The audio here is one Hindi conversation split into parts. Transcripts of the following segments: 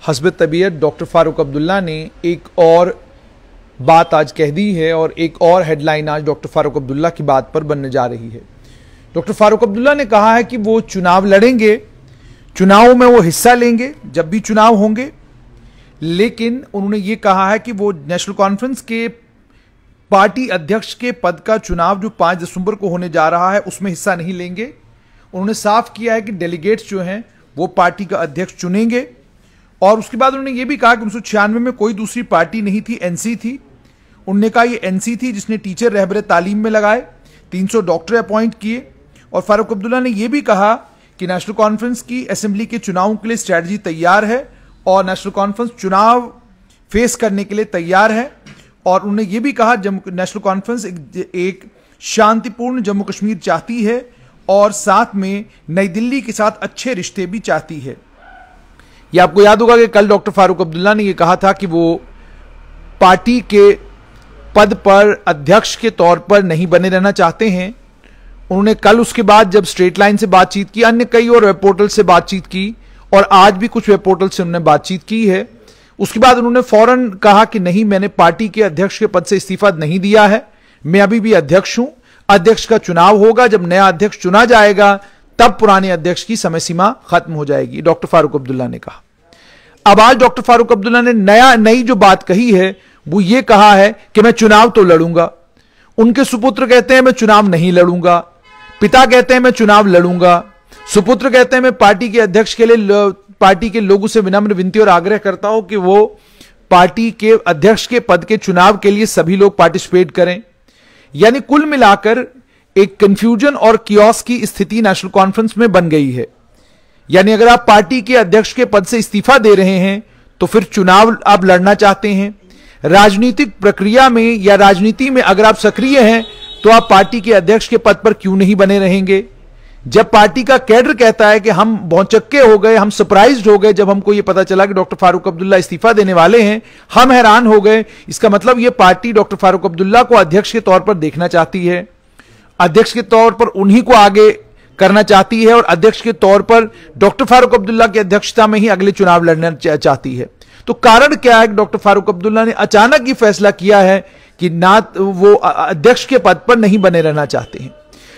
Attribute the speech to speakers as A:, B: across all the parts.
A: हस्ब तबीयत डॉक्टर फारूक अब्दुल्ला ने एक और बात आज कह दी है और एक और हेडलाइन आज डॉक्टर फारूक अब्दुल्ला की बात पर बनने जा रही है। डॉक्टर फारूक अब्दुल्ला ने कहा है कि वो चुनाव लड़ेंगे, चुनाव में वो हिस्सा लेंगे जब भी चुनाव होंगे, लेकिन उन्होंने ये कहा है कि वो नेशनल कॉन्फ्रेंस के पार्टी अध्यक्ष के पद का चुनाव जो 5 दिसंबर को होने जा रहा है उसमें हिस्सा नहीं लेंगे। उन्होंने साफ किया है कि डेलीगेट्स जो हैं वो पार्टी का अध्यक्ष चुनेंगे। और उसके बाद उन्होंने ये भी कहा कि 1996 में कोई दूसरी पार्टी नहीं थी, एनसी थी। उन्होंने कहा ये एनसी थी जिसने टीचर रहबरे तालीम में लगाए, 300 डॉक्टर अपॉइंट किए। और फारूक अब्दुल्ला ने यह भी कहा कि नेशनल कॉन्फ्रेंस की असेंबली के चुनावों के लिए स्ट्रैटेजी तैयार है और नेशनल कॉन्फ्रेंस चुनाव फेस करने के लिए तैयार है। और उन्होंने ये भी कहा नेशनल कॉन्फ्रेंस एक शांतिपूर्ण जम्मू कश्मीर चाहती है और साथ में नई दिल्ली के साथ अच्छे रिश्ते भी चाहती है। ये आपको याद होगा कि कल डॉक्टर फारूक अब्दुल्ला ने यह कहा था कि वो पार्टी के पद पर अध्यक्ष के तौर पर नहीं बने रहना चाहते हैं। उन्होंने कल उसके बाद जब स्ट्रेट लाइन से बातचीत की, अन्य कई और वेब पोर्टल से बातचीत की और आज भी कुछ वेब पोर्टल से उन्होंने बातचीत की है। उसके बाद उन्होंने फौरन कहा कि नहीं, मैंने पार्टी के अध्यक्ष के पद से इस्तीफा नहीं दिया है, मैं अभी भी अध्यक्ष हूं। अध्यक्ष का चुनाव होगा, जब नया अध्यक्ष चुना जाएगा तब पुराने अध्यक्ष की समय सीमा खत्म हो जाएगी, डॉक्टर फारूक अब्दुल्ला ने कहा। अब आज डॉक्टर फारूक अब्दुल्ला ने नई जो बात कही है वो ये कहा है कि मैं चुनाव तो लड़ूंगा। उनके सुपुत्र कहते हैं मैं चुनाव नहीं लड़ूंगा, पिता कहते हैं मैं चुनाव लड़ूंगा, सुपुत्र कहते हैं मैं पार्टी के अध्यक्ष के लिए पार्टी के लोगों से विनम्र विनती और आग्रह करता हूं कि वो पार्टी के अध्यक्ष के पद के चुनाव के लिए सभी लोग पार्टिसिपेट करें। यानी कुल मिलाकर एक कंफ्यूजन और कियोस की स्थिति नेशनल कॉन्फ्रेंस में बन गई है। यानी अगर आप पार्टी के अध्यक्ष के पद से इस्तीफा दे रहे हैं तो फिर चुनाव आप लड़ना चाहते हैं। राजनीतिक प्रक्रिया में या राजनीति में अगर आप सक्रिय हैं तो आप पार्टी के अध्यक्ष के पद पर क्यों नहीं बने रहेंगे। जब पार्टी का कैडर कहता है कि हम भौचक्के हो गए, हम सरप्राइज्ड हो गए जब हमको यह पता चला कि डॉक्टर फारूक अब्दुल्ला इस्तीफा देने वाले हैं, हम हैरान हो गए, इसका मतलब यह पार्टी डॉक्टर फारूक अब्दुल्ला को अध्यक्ष के तौर पर देखना चाहती है, अध्यक्ष के तौर पर उन्हीं को आगे करना चाहती है और अध्यक्ष के तौर पर डॉक्टर फारूक अब्दुल्ला की अध्यक्षता में ही अगले चुनाव लड़ना चाहती है। तो कारण क्या है कि डॉक्टर फारूक अब्दुल्ला ने अचानक ये फैसला किया है कि ना वो अध्यक्ष के पद पर नहीं बने रहना चाहते हैं।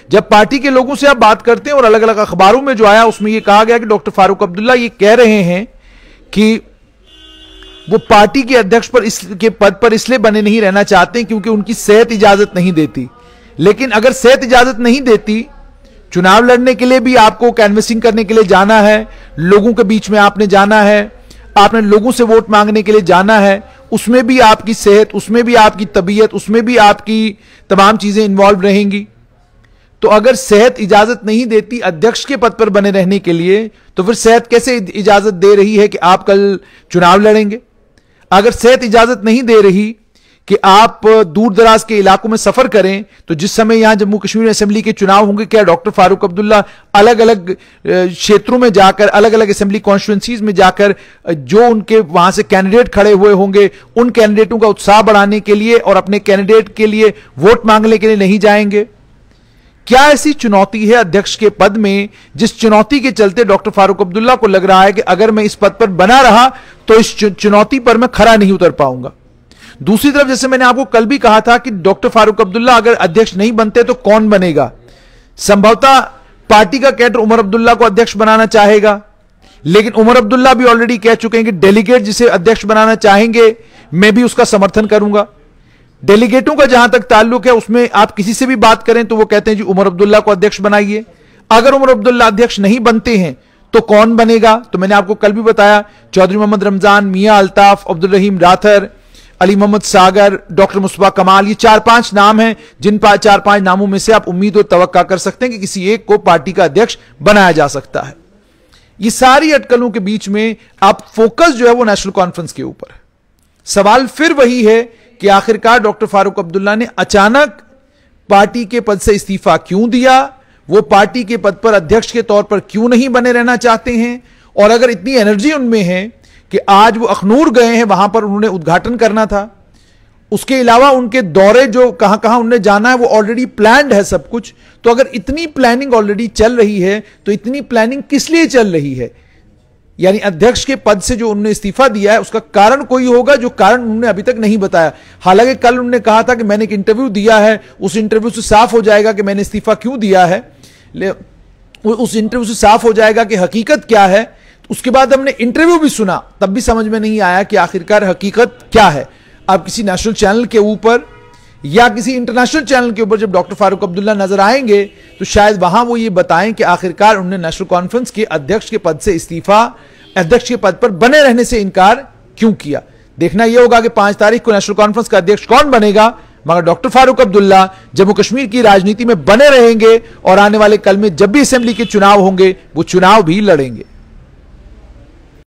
A: जब पार्टी के लोगों से आप बात करते हैं और अलग अलग अखबारों में जो आया उसमें यह कहा गया कि डॉक्टर फारूक अब्दुल्ला ये कह रहे हैं कि वो पार्टी के अध्यक्ष पर के पद पर इसलिए बने नहीं रहना चाहते क्योंकि उनकी सेहत इजाजत नहीं देती। लेकिन अगर सेहत इजाजत नहीं देती, चुनाव लड़ने के लिए भी आपको कैनवसिंग करने के लिए जाना है, लोगों के बीच में आपने जाना है, आपने लोगों से वोट मांगने के लिए जाना है, उसमें भी आपकी सेहत, उसमें भी आपकी तबीयत, उसमें भी आपकी तमाम चीजें इन्वॉल्व रहेंगी। तो अगर सेहत इजाजत नहीं देती अध्यक्ष के पद पर बने रहने के लिए, तो फिर सेहत कैसे इजाजत दे रही है कि आप कल चुनाव लड़ेंगे। अगर सेहत इजाजत नहीं दे रही कि आप दूर दराज के इलाकों में सफर करें, तो जिस समय यहां जम्मू कश्मीर असेंबली के चुनाव होंगे, क्या डॉक्टर फारूक अब्दुल्ला अलग अलग क्षेत्रों में जाकर, अलग अलग असेंबली कॉन्स्टिट्यूंसीज में जाकर जो उनके वहां से कैंडिडेट खड़े हुए होंगे उन कैंडिडेटों का उत्साह बढ़ाने के लिए और अपने कैंडिडेट के लिए वोट मांगने के लिए नहीं जाएंगे? क्या ऐसी चुनौती है अध्यक्ष के पद में जिस चुनौती के चलते डॉक्टर फारूक अब्दुल्ला को लग रहा है कि अगर मैं इस पद पर बना रहा तो इस चुनौती पर मैं खरा नहीं उतर पाऊंगा? दूसरी तरफ जैसे मैंने आपको कल भी कहा था कि डॉक्टर फारूक अब्दुल्ला अगर अध्यक्ष नहीं बनते तो कौन बनेगा? संभवतः पार्टी का कैडर उमर अब्दुल्ला को अध्यक्ष बनाना चाहेगा, लेकिन उमर अब्दुल्ला भी ऑलरेडी कह चुके हैं कि डेलीगेट जिसे अध्यक्ष बनाना चाहेंगे मैं भी उसका समर्थन करूंगा। डेलीगेटों का जहां तक ताल्लुक है उसमें आप किसी से भी बात करें तो वो कहते हैं जी उमर अब्दुल्ला को अध्यक्ष बनाइए। अगर उमर अब्दुल्ला अध्यक्ष नहीं बनते हैं तो कौन बनेगा? तो मैंने आपको कल भी बताया, चौधरी मोहम्मद रमजान, मियां अल्ताफ, अब्दुल रहीम राथर, अली मोहम्मद सागर, डॉक्टर मुस्तफा कमाल, ये 4-5 नाम हैं जिन 4-5 नामों में से आप उम्मीद और तवक्का कर सकते हैं कि किसी एक को पार्टी का अध्यक्ष बनाया जा सकता है। ये सारी अटकलों के बीच में आप फोकस जो है वो नेशनल कॉन्फ्रेंस के ऊपर है। सवाल फिर वही है कि आखिरकार डॉक्टर फारूक अब्दुल्ला ने अचानक पार्टी के पद से इस्तीफा क्यों दिया? वो पार्टी के पद पर अध्यक्ष के तौर पर क्यों नहीं बने रहना चाहते हैं? और अगर इतनी एनर्जी उनमें है कि आज वो अखनूर गए हैं, वहां पर उन्होंने उद्घाटन करना था, उसके अलावा उनके दौरे जो कहां कहां उन्हें जाना है वो ऑलरेडी प्लान्ड है सब कुछ, तो अगर इतनी प्लानिंग ऑलरेडी चल रही है तो इतनी प्लानिंग किस लिए चल रही है? यानी अध्यक्ष के पद से जो उन्होंने इस्तीफा दिया है उसका कारण कोई होगा, जो कारण उन्होंने अभी तक नहीं बताया। हालांकि कल उन्होंने कहा था कि मैंने एक इंटरव्यू दिया है, उस इंटरव्यू से साफ हो जाएगा कि मैंने इस्तीफा क्यों दिया है, उस इंटरव्यू से साफ हो जाएगा कि हकीकत क्या है। उसके बाद हमने इंटरव्यू भी सुना, तब भी समझ में नहीं आया कि आखिरकार हकीकत क्या है। अब किसी नेशनल चैनल के ऊपर या किसी इंटरनेशनल चैनल के ऊपर जब डॉक्टर फारूक अब्दुल्ला नजर आएंगे तो शायद वहां वो ये बताएं कि आखिरकार उन्होंने नेशनल कॉन्फ्रेंस के अध्यक्ष के पद से इस्तीफा, अध्यक्ष के पद पर बने रहने से इनकार क्यों किया। देखना यह होगा कि 5 तारीख को नेशनल कॉन्फ्रेंस का अध्यक्ष कौन बनेगा, मगर डॉक्टर फारूक अब्दुल्ला जम्मू कश्मीर की राजनीति में बने रहेंगे और आने वाले कल में जब भी असेंबली के चुनाव होंगे वो चुनाव भी लड़ेंगे।